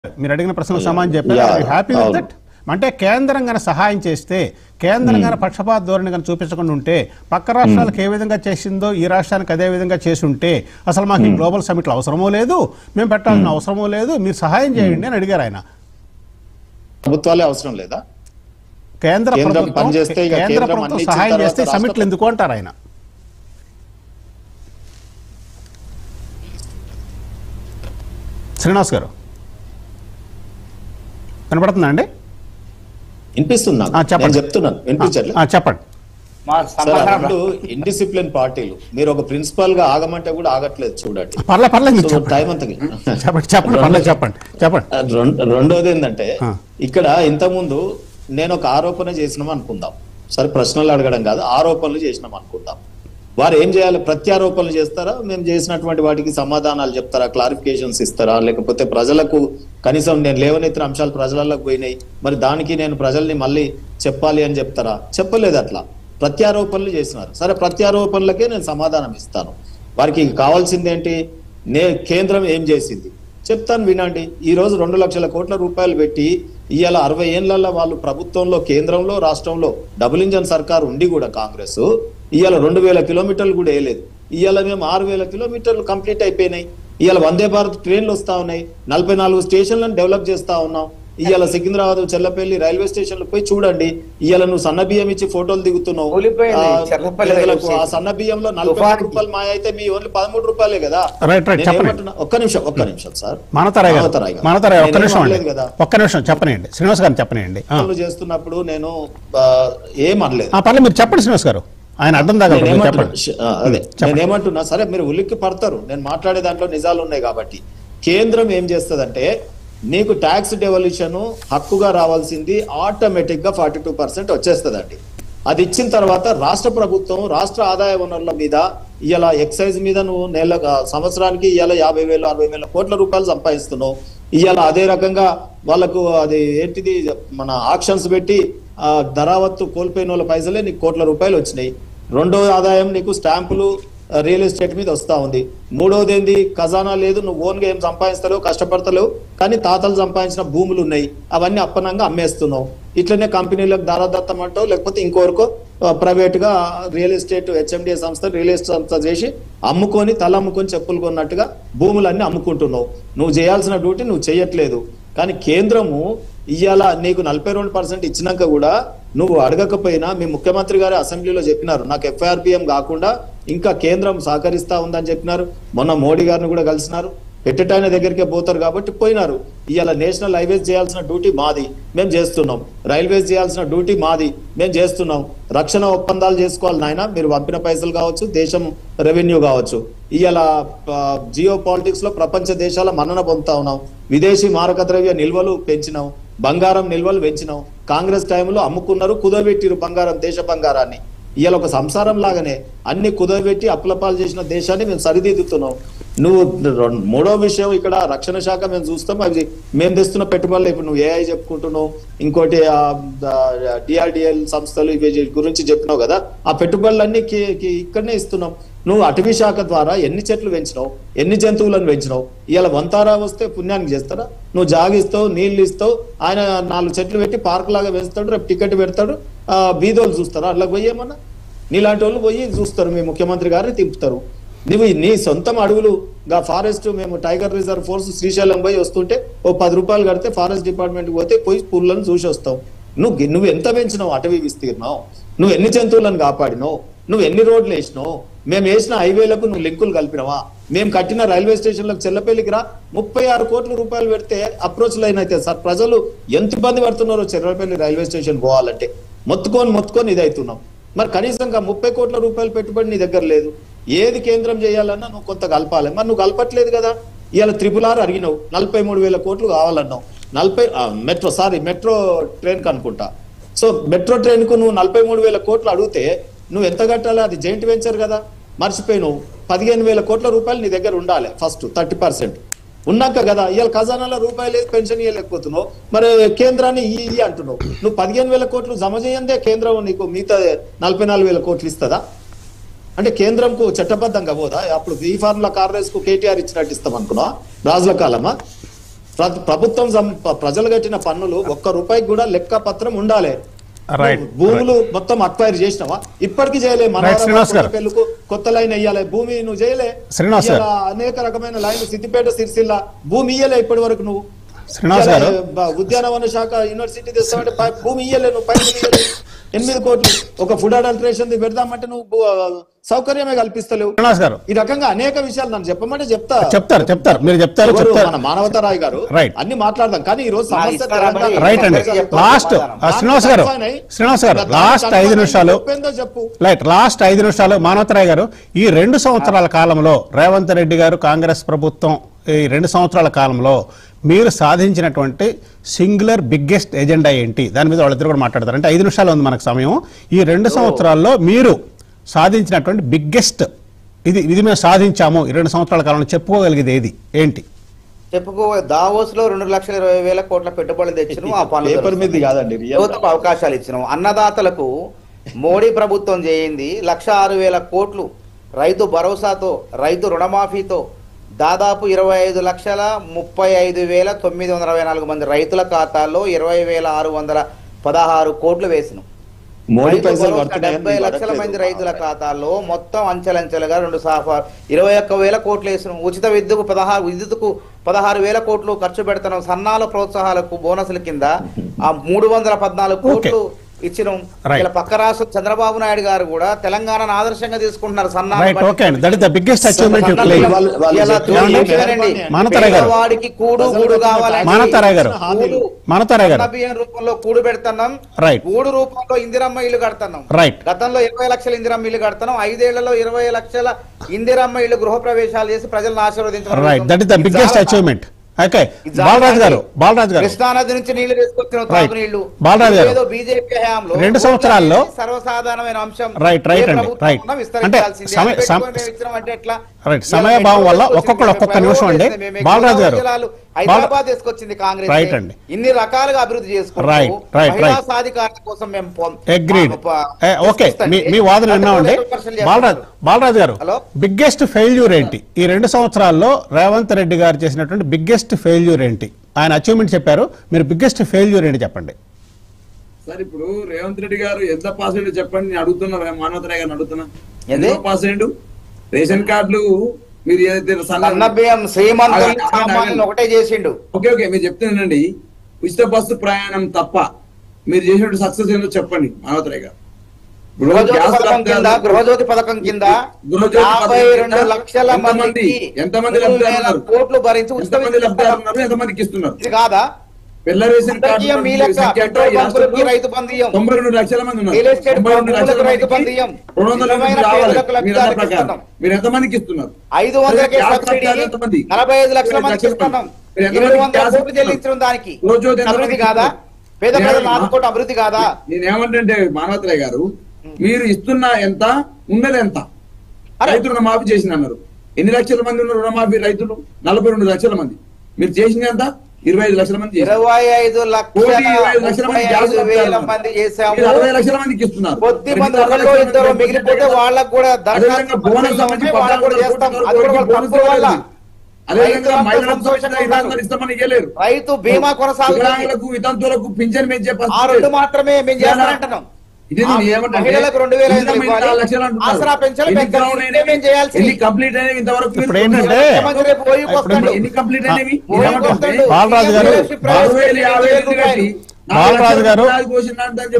మీరు అడిగిన ప్రశ్నకు సమాధానం చెప్పారు. Happy with that. అంటే కేంద్రం గాన సహాయం చేస్తే, కేంద్రం గాన పక్షపాత ధోరణి గాన చూపించకుండా ఉంటే, పక్క రాష్ట్రాలకు ఏ విధంగా చేసిందో ఈ రాష్ట్రానికి అదే విధంగా చేసి ఉంటే అసలు మాకు ఈ గ్లోబల్ సమిట్లు అవసరమో లేదు, మేము పెట్టాల్సిన అవసరమో లేదు, మీరు సహాయం చేయండి అని అడిగారు ఆయన. ప్రభుత్వాలే అవసరం లేదా? కేంద్ర ప్రభుత్వం సహాయం చేస్తే సమిట్లు ఎందుకు అంటారు ఆయన. శ్రీనివాస్ గారు కనపడుతుందా అండి? వినిపిస్తున్నా, చెప్తున్నాను, వినిపించట్లేదు. చెప్పండి. ఇండిసిప్లిన్ పార్టీలు మీరు ఒక ప్రిన్సిపల్ గా ఆగమంటే కూడా ఆగట్లేదు. చూడండి, టైం అంతా రెండోది ఏంటంటే, ఇక్కడ ఇంతకుముందు నేను ఒక ఆరోపణ చేసినాం అనుకుందాం, సరే ప్రశ్నలు అడగడం కాదు, ఆరోపణలు చేసినాం అనుకుందాం. వారు ఏం చేయాలి? ప్రత్యారోపణలు చేస్తారా? మేము చేసినటువంటి వాటికి సమాధానాలు చెప్తారా? క్లారిఫికేషన్స్ ఇస్తారా? లేకపోతే ప్రజలకు కనీసం నేను లేవనెత్తిన అంశాలు ప్రజలకు పోయినాయి, మరి దానికి నేను ప్రజల్ని మళ్ళీ చెప్పాలి అని చెప్తారా? చెప్పలేదు. అట్లా ప్రత్యారోపణలు చేసినారు. సరే, ప్రత్యారోపణలకే నేను సమాధానం ఇస్తాను. వారికి కావాల్సింది ఏంటి? కేంద్రం ఏం చేసింది చెప్తాను, వినండి. ఈ రోజు 2 లక్షల కోట్ల రూపాయలు పెట్టి ఇవాళ 60 ఏళ్లలో వాళ్ళు ప్రభుత్వంలో, కేంద్రంలో, రాష్ట్రంలో డబుల్ ఇంజన్ సర్కార్ ఉండి కూడా కాంగ్రెస్ ఇవాళ 2000 కిలోమీటర్లు కూడా వేయలేదు. ఇవాళ మేము 6000 కిలోమీటర్లు కంప్లీట్ అయిపోయినాయి. ఇవాళ వందే భారత్ ట్రైన్లు వస్తా ఉన్నాయి. 44 స్టేషన్లను డెవలప్ చేస్తా ఉన్నాం. ఇవాళ సికింద్రాబాద్, చెల్లపల్లి రైల్వే స్టేషన్లు పోయి చూడండి. ఇవాళ నువ్వు సన్న బియ్యం ఇచ్చి ఫోటోలు దిగుతున్నావు. ఆ సన్న బియ్యంలో 40 రూపాయలు మాయ అయితే మీ ఓన్లీ 13 రూపాయలే కదా. ఒక్క నిమిషం సార్, చేస్తున్నప్పుడు నేను ఏమనలేదు. మీరు చెప్పండి శ్రీనివాస్ గారు, ఆయన అర్థం నేనేమంటున్నా, సరే మీరు ఉలిక్కి పడతారు, నేను మాట్లాడే దాంట్లో నిజాలు ఉన్నాయి కాబట్టి. కేంద్రం ఏం చేస్తుందంటే, నీకు ట్యాక్స్ డెవల్యూషన్ హక్కుగా రావాల్సింది ఆటోమేటిక్ గా 42% వచ్చేస్తుందండి. అది ఇచ్చిన తర్వాత రాష్ట్ర ప్రభుత్వం రాష్ట్ర ఆదాయ వనరుల మీద ఇవాళ ఎక్సైజ్ మీద నువ్వు సంవత్సరానికి ఇవాళ 50,000 60,000 కోట్ల రూపాయలు సంపాదిస్తున్నావు. ఇవాళ అదే రకంగా వాళ్ళకు అది ఏంటిది మన ఆక్షన్స్ పెట్టి ధరావత్తు కోల్పోయిన వాళ్ళ పైసలే నీకు కోట్ల రూపాయలు వచ్చినాయి. రెండో ఆదాయం నీకు స్టాంపులు, రియల్ ఎస్టేట్ మీద వస్తా ఉంది. మూడోది ఏంది? ఖజానా లేదు, నువ్వు ఓన్గా ఏం సంపాదిస్తలేవు, కష్టపడతలేవు, కానీ తాతలు సంపాదించిన భూములు ఉన్నాయి, అవన్నీ అప్పనంగా అమ్మేస్తున్నావు. ఇట్లనే కంపెనీలకు దారాదత్తం అంటావు, లేకపోతే ఇంకొకరికో ప్రైవేట్ గా రియల్ ఎస్టేట్ హెచ్ఎండిఏ సంస్థ రియల్ ఎస్టేట్ సంస్థ చేసి అమ్ముకొని తల అమ్ముకొని చెప్పులు కొన్నట్టుగా భూములన్నీ అమ్ముకుంటున్నావు. నువ్వు చేయాల్సిన డ్యూటీ నువ్వు చేయట్లేదు. కానీ కేంద్రము ఇవాళ నీకు 42% ఇచ్చినాక కూడా నువ్వు అడగకపోయినా, మీ ముఖ్యమంత్రి గారు అసెంబ్లీలో చెప్పినారు, నాకు FIRPM కాకుండా ఇంకా కేంద్రం సహకరిస్తా ఉందని చెప్పినారు. మొన్న మోడీ గారిని కూడా కలిసినారు. పెట్టేటాయన దగ్గరికే పోతారు కాబట్టి పోయినారు. ఇవాళ నేషనల్ హైవేస్ చేయాల్సిన డ్యూటీ మాది, మేము చేస్తున్నాం. రైల్వేస్ చేయాల్సిన డ్యూటీ మాది, మేము చేస్తున్నాం. రక్షణ ఒప్పందాలు చేసుకోవాలి నాయన, మీరు పంపిన పైసలు కావచ్చు, దేశం రెవెన్యూ కావచ్చు. ఇవాళ జియో పాలిటిక్స్ లో ప్రపంచ దేశాల మన్నన పొందుతా ఉన్నాం. విదేశీ మారక ద్రవ్య నిల్వలు పెంచినాం, బంగారం నిల్వలు పెంచినాం. కాంగ్రెస్ టైంలో అమ్ముకున్నారు, కుదవెట్టిరు బంగారం, దేశ బంగారాన్ని. ఇవాళ ఒక సంసారం లాగానే అన్ని కుదవెట్టి అప్పులపాలు చేసిన దేశాన్ని మేము సరిదిద్దుతున్నాం. నువ్వు మూడో విషయం, ఇక్కడ రక్షణ శాఖ మేము చూస్తాం, అవి మేము తెస్తున్న పెట్టుబడులు. ఇప్పుడు నువ్వు AI చెప్పుకుంటున్నావు, ఇంకోటి DRDL సంస్థలు ఇవి గురించి చెప్పినావు కదా, ఆ పెట్టుబడులన్నీ ఇక్కడనే ఇస్తున్నాం. నువ్వు అటవీ శాఖ ద్వారా ఎన్ని చెట్లు పెంచినావు, ఎన్ని జంతువులను పెంచినావు. ఇవాళ వంతారా వస్తే పుణ్యానికి చేస్తారా? నువ్వు జాగిస్తావు, నీళ్లు ఇస్తావు, ఆయన 4 చెట్లు పెట్టి పార్క్ లాగా పెంచుతాడు, రేపు టికెట్ పెడతాడు, బీదోళ్ళు చూస్తారా? అట్లా పోయేమన్నా నీలాంటి వాళ్ళు పోయి చూస్తారు, మీ ముఖ్యమంత్రి గారిని తిప్పుతారు. నువ్వు నీ సొంతం అడవులుగా ఫారెస్ట్, మేము టైగర్ రిజర్వ్ ఫోర్స్ శ్రీశైలం పోయి వస్తుంటే ఓ 10 రూపాయలు కడితే ఫారెస్ట్ డిపార్ట్మెంట్కి పోతే పోయి పుల్లను చూసి వస్తావు. నువ్వు ఎంత పెంచినావు అటవీ విస్తీర్ణం, నువ్వు ఎన్ని జంతువులను కాపాడినావు, నువ్వు ఎన్ని రోడ్లు వేసినావు, మేము వేసిన హైవేలకు నువ్వు లింకులు కలిపినావా, మేము కట్టిన రైల్వే స్టేషన్లకు చెల్లపల్లికి రా 36 కోట్ల రూపాయలు పెడితే అప్రోచ్ లైన్ అయితే సార్ ప్రజలు ఎంత ఇబ్బంది పడుతున్నారో చెల్లపల్లి రైల్వే స్టేషన్ పోవాలంటే మొత్తుకొని ఇదవుతున్నాం. మరి కనీసంగా 30 కోట్ల రూపాయలు పెట్టుబడి నీ దగ్గర లేదు. ఏది కేంద్రం చేయాలన్నా నువ్వు కొంత కలపాలి, మరి నువ్వు కలపట్లేదు కదా. ఇవాళ RRR అడిగినావు, 43,000 కోట్లు కావాలన్నావు. మెట్రో ట్రైన్ కు అనుకుంటా. సో మెట్రో ట్రైన్ కు నువ్వు 43,000 కోట్లు అడిగితే నువ్వు ఎంత కట్టాలి? అది జాయింట్ వెంచర్ కదా, మర్చిపోయినావు. 15,000 కోట్ల రూపాయలు నీ దగ్గర ఉండాలి ఫస్ట్, 30% ఉన్నాక కదా. ఇవాళ ఖజానాలో రూపాయలు లేదు, పెన్షన్ ఇవ్వలేకపోతున్నావు, మరి కేంద్రాన్ని ఇయ్యి అంటున్నావు. నువ్వు 15,000 కోట్లు జమ చేయందే కేంద్రం నీకు మిగతా 44,000 కోట్లు ఇస్తుందా? అంటే కేంద్రంకు చట్టబద్ధంగా పోదా? అప్పుడు ఈ ఫార్ములా కాంగ్రెస్ కు KTR ఇచ్చినట్టు ఇస్తాం అనుకున్నా, రాజుల కాలమా? ప్రభుత్వం ప్రజలు కట్టిన పన్నులు ₹1 కూడా లెక్క పత్రం ఉండాలి. రైట్. భూములు మొత్తం అక్వైర్ చేసినావా? ఇప్పటికీ చేయలే. పెళ్ళకు కొత్త లైన్ వేయాలి, భూమి నువ్వు చేయలే. అనేక రకమైన లైన్లు సిద్దిపేట సిరిసిల్ల భూమి ఇయ్యలే ఇప్పటి వరకు. నువ్వు ఉద్యానవన శాఖ యూనివర్సిటీ తెస్తామంటే భూమి ఇయ్యలే, నువ్వు పైసలు ఇయ్యలే. 8 కోట్లు ఒక ఫుడ్ అడల్టరేషన్ పెడదామంటే నువ్వు సౌకర్యమే కల్పిస్తలేవు. ఈ రకంగా అనేక విషయాలు నన్ను చెప్పమంటే చెప్తారు మీరు చెప్తారు. మన మానవతారాయ్ గారు అన్ని మాట్లాడదాం, కానీ ఈ రోజు సమస్య రైట్ అండి. లాస్ట్ శ్రీనివాస్ గారు లాస్ట్ 5 నిమిషాలు లాస్ట్ 5 నిమిషాలు మానవతారాయ్ గారు, ఈ 2 సంవత్సరాల కాలంలో రేవంత్ రెడ్డి గారు కాంగ్రెస్ ప్రభుత్వం ఈ 2 సంవత్సరాల కాలంలో మీరు సాధించినటువంటి సింగులర్ బిగ్గెస్ట్ ఎజెండా ఏంటి? దాని మీద వాళ్ళిద్దరు కూడా మాట్లాడతారు. అంటే 5 నిమిషాలు ఉంది మనకు సమయం. ఈ 2 సంవత్సరాల్లో మీరు సాధించినటువంటి బిగ్గెస్ట్ ఇది మేము సాధించాము ఈ 2 సంవత్సరాల కాలంలో చెప్పుకోగలిగేది ఏది ఏంటి? దావోస్ లో 2,20,000 కోట్ల పెట్టుబడులు తెచ్చినాం. ఆ పనులు యువతకు అవకాశాలు ఇచ్చినాం. అన్నదాతలకు మోడీ ప్రభుత్వం చేయింది 1,06,000 కోట్లు రైతు భరోసాతో, రైతు రుణమాఫీతో దాదాపు 25,35,924 మంది రైతుల ఖాతాల్లో 20,616 కోట్లు వేసినాం. 70 లక్షల మంది రైతుల ఖాతాల్లో మొత్తం అంచెలంచెలుగా 21,000 కోట్లు వేసినాం. ఉచిత విద్యుత్కు 16,000 కోట్లు ఖర్చు పెడుతున్నాం. సన్నాల ప్రోత్సాహాలకు బోనసుల కింద ఆ 314 కోట్లు ఇచ్చినాం. ఇలా పక్క రాష్ట్రం చంద్రబాబు నాయుడు గారు కూడా తెలంగాణను ఆదర్శంగా తీసుకుంటున్నారు. వాడికి కూడు కావాలి, రూపంలో కూడు పెడుతున్నాం, కూడు రూపంలో ఇందిరమ్మ ఇల్లు కడుతున్నాం. గతంలో 20 లక్షల ఇందిరమ్మ ఇల్లు కడుతున్నాం. 5 ఏళ్లలో 20 లక్షల ఇందిరమ్మ ఇల్లు గృహ ప్రవేశాలు చేసి ప్రజలను ఆశీర్వదించారు. బాలరాజు గారు కృష్ణానది నుంచి నీళ్లు తీసుకొచ్చిన తాగునీళ్లు బీజేపీ హయాంలో 2 సంవత్సరాల్లో సర్వసాధారణమైన అంశం. సమయభావం వల్ల ఒక్కొక్క నిమిషం అండి. బాలరాజు గారు హైదరాబాద్ తీసుకొచ్చింది కాంగ్రెస్. ఇన్ని రకాలుగా అభివృద్ధి చేసుకుంటాం. సాధికారత కోసం మీ వాదన విన్నామండి. బాలరాజు గారు, బిగ్గెస్ట్ ఫెయిల్యూర్ ఏంటి ఈ 2 సంవత్సరాల్లో? రేవంత్ రెడ్డి గారు చేసినటువంటి బిగ్గెస్ట్ ఫెయిల్యూర్ ఏంటి? ఆయన అచీవ్మెంట్ చెప్పారు, మీరు బిగ్గెస్ట్ ఫెయిల్యూర్ ఏంటి చెప్పండి. సార్ ఇప్పుడు రేవంత్ రెడ్డి గారు ఎంత పాస్ అయ్యాడు చెప్పండి. నేను అడుగుతున్నా, మానవతరాయ్ గారిని అడుగుతున్నా, ఎంత పాస్ అయ్యాడు? రేషన్ కార్డులు మీరు ఒకటే చేసిండు. ఓకే మీరు చెప్తున్నానండి. ఉచిత బస్సు ప్రయాణం తప్ప మీరు చేసినట్టు సక్సెస్ ఏంటో చెప్పండి మానవతరాయ్ గారు. గృహజ్యోతి పథకం కింద 52 లక్షల మంది ఎంతమంది కోట్లు భరించి ఎంతమందికి ఇస్తున్నారు? ఇది కాదా? పిల్ల రేషన్ కార్డు 92 లక్షల మంది ఉన్నారు. 200 రైతు బంధు మీరు ఎంతమందికి ఇస్తున్నారు? 500 45 లక్షల మందికి ఇస్తున్నాం. 200 కోట్లు చెల్లించడం దానికి అభివృద్ధి కాదా? పేద ప్రజలు ఆదుకోవడం అభివృద్ధి కాదా? నేనేమంటే మానవతరాయ్ గారు, మీరు ఇస్తున్న ఎంత ఉన్నది ఎంత? రైతు రుణమాఫీ చేసిన అన్నారు. ఎన్ని లక్షల మంది ఉన్న రుణమాఫీ రైతులు? 42 లక్షల మంది. మీరు చేసింది ఎంత? 25 లక్షల మంది. 25 లక్షల మంది చేశాము. 60 లక్షల మందికి ఇస్తున్నారు. కొద్ది మంది ఒకళ్ళు ఇద్దరు మిగిలిపోతే వాళ్ళకు కూడా రైతు బీమా కొనసాగుతుంది. వితంతువులకు పింఛన్ పెంచే మాత్రమే మేము చేస్తామంటున్నాం.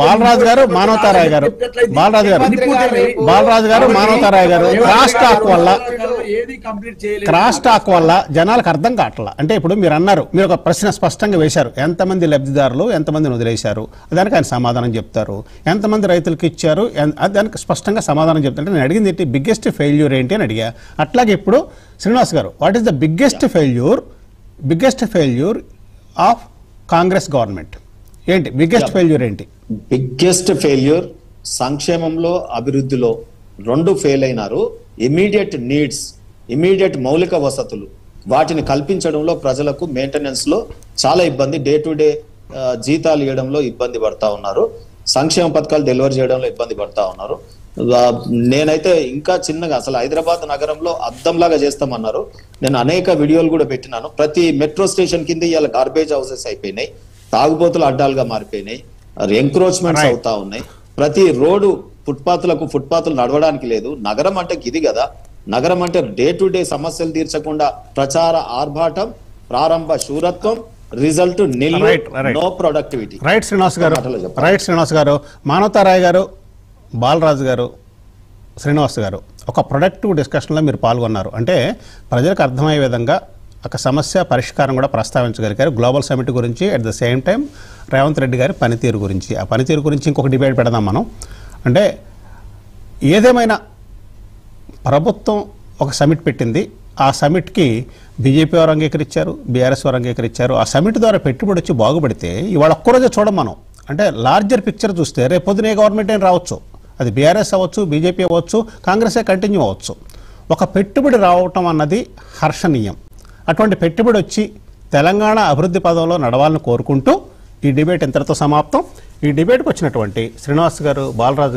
బాలరాజు గారు మానవతారాయ్ గారు క్రాస్ టాక్ వల్ల జనాలకు అర్థం కావట్లా. అంటే ఇప్పుడు మీరు అన్నారు, మీరు ఒక ప్రశ్న స్పష్టంగా వేశారు, ఎంతమంది లబ్ధిదారులు ఎంతమందిని వదిలేశారు, దానికి ఆయన సమాధానం చెప్తారు. ఎంతమంది రైతులకు ఇచ్చారు దానికి స్పష్టంగా సమాధానం చెప్తారు. నేను అడిగింది ఏంటి, బిగ్గెస్ట్ ఫెయిల్యూర్ ఏంటి అని అడిగా. అట్లాగే ఇప్పుడు శ్రీనివాస్ గారు, what is the biggest failure of Congress government ఏంటి? బిగ్గెస్ట్ ఫెయిల్యూర్ ఏంటి? బిగ్గెస్ట్ ఫెయిల్యూర్ సంక్షేమంలో అభివృద్ధిలో 2 ఫెయిల్ అయినారు. ఇమీడియట్ నీడ్స్, ఇమీడియట్ మౌలిక వసతులు వాటిని కల్పించడంలో ప్రజలకు మెయింటెనెన్స్ లో చాలా ఇబ్బంది, డే టు డే జీతాలు ఇవ్వడంలో ఇబ్బంది పడతా ఉన్నారు, సంక్షేమ పథకాలు డెలివరీ చేయడంలో ఇబ్బంది పడతా ఉన్నారు. నేనైతే ఇంకా చిన్నగా అసలు హైదరాబాద్ నగరంలో అద్దంలాగా చేస్తామన్నారు. నేను అనేక వీడియోలు కూడా పెట్టినాను. ప్రతి మెట్రో స్టేషన్ కింద ఇవాళ గార్బేజ్ హౌసెస్ అయిపోయినాయి, తాగుబోతులు అడ్డాలుగా మారిపోయినాయి, ఎంక్రోచ్మెంట్స్ అవుతా ఉన్నాయి. ప్రతి రోడ్డు ఫుట్పాత్లు నడవడానికి లేదు. నగరం అంటే ఇది కదా. నగరం అంటే డే టు డే సమస్యలు తీర్చకుండా ప్రచార ఆర్భాటం, ప్రారంభ శూరత్వం, రిజల్ట్ నిల్, నో ప్రొడక్టివిటీ. రైట్ శ్రీనివాస్ గారు, మానవతారాయ్ గారు, బాలరాజు గారు, శ్రీనివాస్ గారు, ఒక ప్రొడక్టివ్ డిస్కషన్లో మీరు పాల్గొన్నారు. అంటే ప్రజలకు అర్థమయ్యే విధంగా ఒక సమస్య పరిష్కారం కూడా ప్రస్తావించగలిగారు. గ్లోబల్ సమిట్ గురించి, at the same time Revanth Reddy గారి పనితీరు గురించి. ఆ పనితీరు గురించి ఇంకొక డిబేట్ పెడదాం మనం. అంటే ఏదేమైనా ప్రభుత్వం ఒక సమిట్ పెట్టింది. ఆ సమిట్కి బీజేపీ వారు అంగీకరించారు, బీఆర్ఎస్ వారు అంగీకరించారు. ఆ సమిట్ ద్వారా పెట్టుబడి వచ్చి బాగుపడితే ఇవాళ ఒక్కరోజే చూడం మనం. అంటే లార్జర్ పిక్చర్ చూస్తే రేపు పొద్దున ఏ గవర్నమెంట్ అయినా రావచ్చు, అది బీఆర్ఎస్ అవ్వచ్చు, బీజేపీ అవ్వచ్చు, కాంగ్రెసే కంటిన్యూ అవ్వచ్చు. ఒక పెట్టుబడి రావటం అన్నది హర్షణీయం. అటువంటి పెట్టుబడి వచ్చి తెలంగాణ అభివృద్ధి పదంలో నడవాలని కోరుకుంటూ ఈ డిబేట్ ఇంతటితో సమాప్తం. ఈ డిబేట్కి వచ్చినటువంటి శ్రీనివాస్ గారు, బాలరాజు